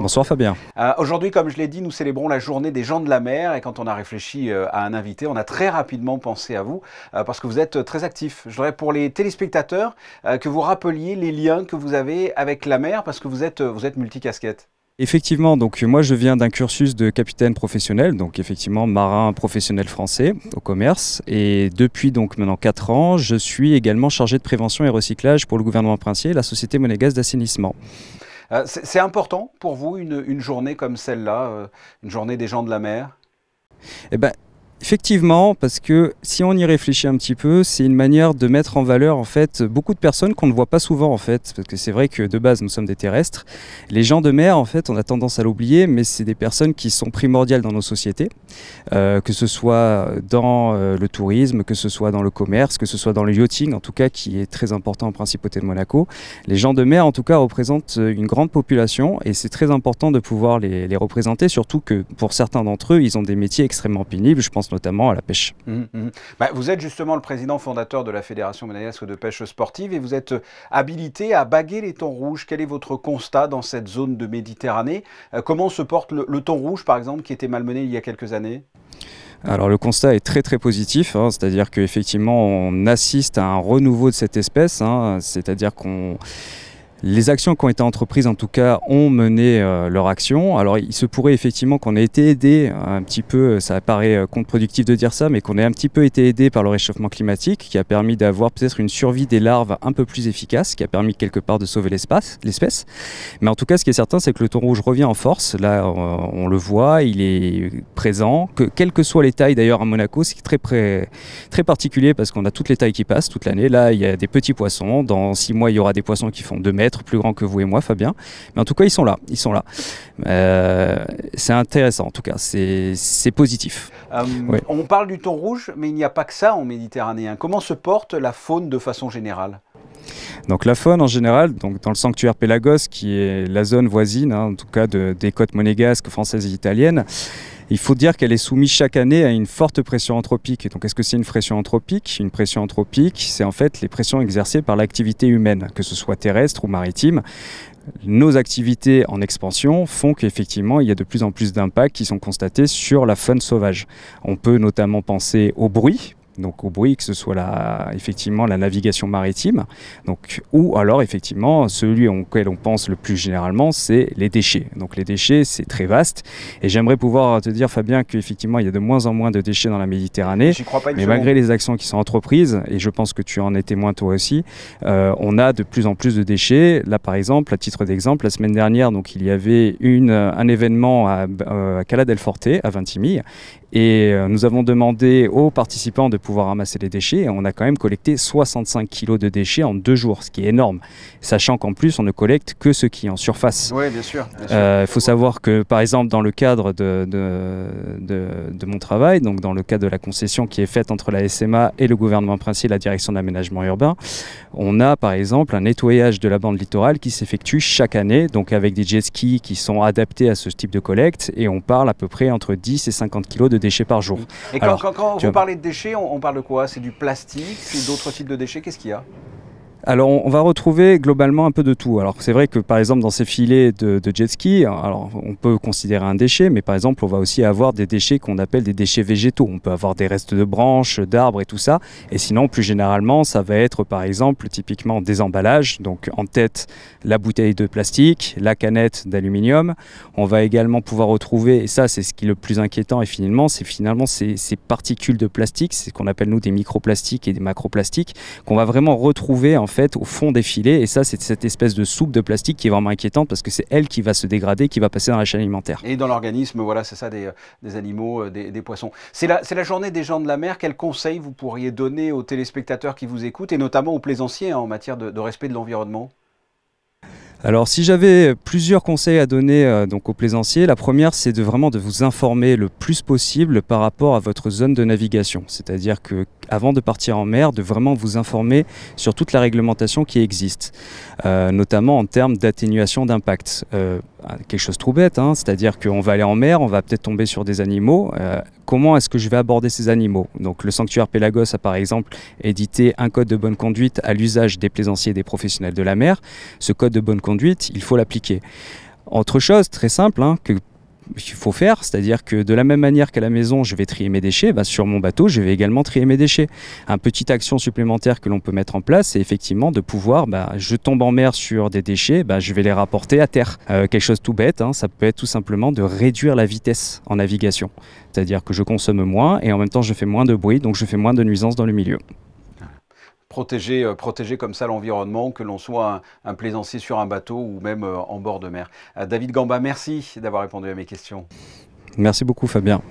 Bonsoir Fabien. Aujourd'hui, comme je l'ai dit, nous célébrons la journée des gens de la mer et quand on a réfléchi à un invité, on a très rapidement pensé à vous parce que vous êtes très actif. Je voudrais pour les téléspectateurs que vous rappeliez les liens que vous avez avec la mer parce que vous êtes multicasquette. Effectivement, donc moi je viens d'un cursus de capitaine professionnel, donc effectivement marin professionnel français au commerce, et depuis donc maintenant 4 ans, je suis également chargé de prévention et recyclage pour le gouvernement princier et la société monégasque d'assainissement. C'est important pour vous une journée comme celle-là, une journée des gens de la mer? Eh ben, effectivement, parce que si on y réfléchit un petit peu, c'est une manière de mettre en valeur en fait beaucoup de personnes qu'on ne voit pas souvent en fait, parce que c'est vrai que de base nous sommes des terrestres. Les gens de mer en fait, on a tendance à l'oublier, mais c'est des personnes qui sont primordiales dans nos sociétés, que ce soit dans le tourisme, que ce soit dans le commerce, que ce soit dans le yachting en tout cas, qui est très important en Principauté de Monaco. Les gens de mer en tout cas représentent une grande population et c'est très important de pouvoir les représenter, surtout que pour certains d'entre eux, ils ont des métiers extrêmement pénibles. Je pense notamment à la pêche. Vous êtes justement le président fondateur de la Fédération monégasque de pêche sportive et vous êtes habilité à baguer les thons rouges. Quel est votre constat dans cette zone de Méditerranée? Comment se porte le thon rouge, par exemple, qui était malmené il y a quelques années? Alors le constat est très positif, c'est-à-dire qu'effectivement on assiste à un renouveau de cette espèce, c'est-à-dire qu'on... Les actions qui ont été entreprises, en tout cas, ont mené leur action. Alors, il se pourrait effectivement qu'on ait été aidé un petit peu, ça paraît contre-productif de dire ça, mais qu'on ait un petit peu été aidé par le réchauffement climatique, qui a permis d'avoir peut-être une survie des larves un peu plus efficace, qui a permis quelque part de sauver l'espèce. Mais en tout cas, ce qui est certain, c'est que le thon rouge revient en force. Là, on le voit, il est présent. Quelles que soient les tailles, d'ailleurs, à Monaco, c'est très particulier parce qu'on a toutes les tailles qui passent toute l'année. Là, il y a des petits poissons. Dans 6 mois, il y aura des poissons qui font 2 mètres. Plus grand que vous et moi, Fabien. Mais en tout cas, ils sont là. C'est intéressant, en tout cas. C'est positif. Ouais. On parle du thon rouge, mais il n'y a pas que ça en Méditerranée. Comment se porte la faune de façon générale? Donc la faune en général, donc dans le sanctuaire Pélagos, qui est la zone voisine, en tout cas des côtes monégasques, françaises et italiennes, il faut dire qu'elle est soumise chaque année à une forte pression anthropique. Et donc, est-ce que c'est une pression anthropique? Une pression anthropique, c'est en fait les pressions exercées par l'activité humaine, que ce soit terrestre ou maritime. Nos activités en expansion font qu'effectivement, il y a de plus en plus d'impacts qui sont constatés sur la faune sauvage. On peut notamment penser au bruit. Donc au bruit, que ce soit effectivement la navigation maritime, ou alors effectivement celui auquel on pense le plus généralement, c'est les déchets. Donc les déchets, c'est très vaste, et j'aimerais pouvoir te dire, Fabien, qu'effectivement il y a de moins en moins de déchets dans la Méditerranée, mais malgré les actions qui sont entreprises, et je pense que tu en es témoin toi aussi, on a de plus en plus de déchets. Là par exemple, à titre d'exemple, la semaine dernière, donc, il y avait un événement à Cala del Forte, à Vintimille, et nous avons demandé aux participants de pouvoir ramasser les déchets et on a quand même collecté 65 kg de déchets en 2 jours, ce qui est énorme, sachant qu'en plus on ne collecte que ce qui est en surface. Oui, bien sûr. Il faut savoir que par exemple dans le cadre de mon travail, donc dans le cadre de la concession qui est faite entre la SMA et le gouvernement princier, la direction de l'aménagement urbain, on a par exemple un nettoyage de la bande littorale qui s'effectue chaque année, donc avec des jet skis qui sont adaptés à ce type de collecte, et on parle à peu près entre 10 et 50 kg de déchets par jour. Et quand vous parlez de déchets, on parle de quoi? C'est du plastique, c'est d'autres types de déchets? Qu'est-ce qu'il y a? Alors on va retrouver globalement un peu de tout. Alors c'est vrai que par exemple dans ces filets de jet ski, alors on peut considérer un déchet, mais par exemple on va aussi avoir des déchets qu'on appelle des déchets végétaux. On peut avoir des restes de branches, d'arbres et tout ça. Et sinon plus généralement ça va être par exemple typiquement des emballages. Donc en tête la bouteille de plastique, la canette d'aluminium. On va également pouvoir retrouver, et ça c'est ce qui est le plus inquiétant et finalement ces particules de plastique, c'est ce qu'on appelle nous des microplastiques et des macroplastiques, qu'on va vraiment retrouver en fait au fond des filets, et ça c'est cette espèce de soupe de plastique qui est vraiment inquiétante parce que c'est elle qui va se dégrader, qui va passer dans la chaîne alimentaire. Et dans l'organisme, voilà, c'est ça, des animaux, des poissons. C'est la journée des gens de la mer. Quels conseils vous pourriez donner aux téléspectateurs qui vous écoutent et notamment aux plaisanciers en matière de respect de l'environnement? Alors si j'avais plusieurs conseils à donner donc aux plaisanciers, la première c'est vraiment de vous informer le plus possible par rapport à votre zone de navigation. C'est-à-dire que avant de partir en mer, de vraiment vous informer sur toute la réglementation qui existe, notamment en termes d'atténuation d'impact. Quelque chose de trop bête, c'est-à-dire qu'on va aller en mer, on va peut-être tomber sur des animaux. Comment est-ce que je vais aborder ces animaux? Donc le sanctuaire Pélagos a par exemple édité un code de bonne conduite à l'usage des plaisanciers et des professionnels de la mer. Ce code de bonne conduite, il faut l'appliquer. Autre chose très simple qu'il faut faire, c'est-à-dire que de la même manière qu'à la maison, je vais trier mes déchets, sur mon bateau, je vais également trier mes déchets. Une petite action supplémentaire que l'on peut mettre en place, c'est effectivement de pouvoir, je tombe en mer sur des déchets, je vais les rapporter à terre. Quelque chose tout bête, ça peut être tout simplement de réduire la vitesse en navigation. C'est-à-dire que je consomme moins et en même temps je fais moins de bruit, donc je fais moins de nuisances dans le milieu. Protéger comme ça l'environnement, que l'on soit un plaisancier sur un bateau ou même en bord de mer. David Gamba, merci d'avoir répondu à mes questions. Merci beaucoup Fabien.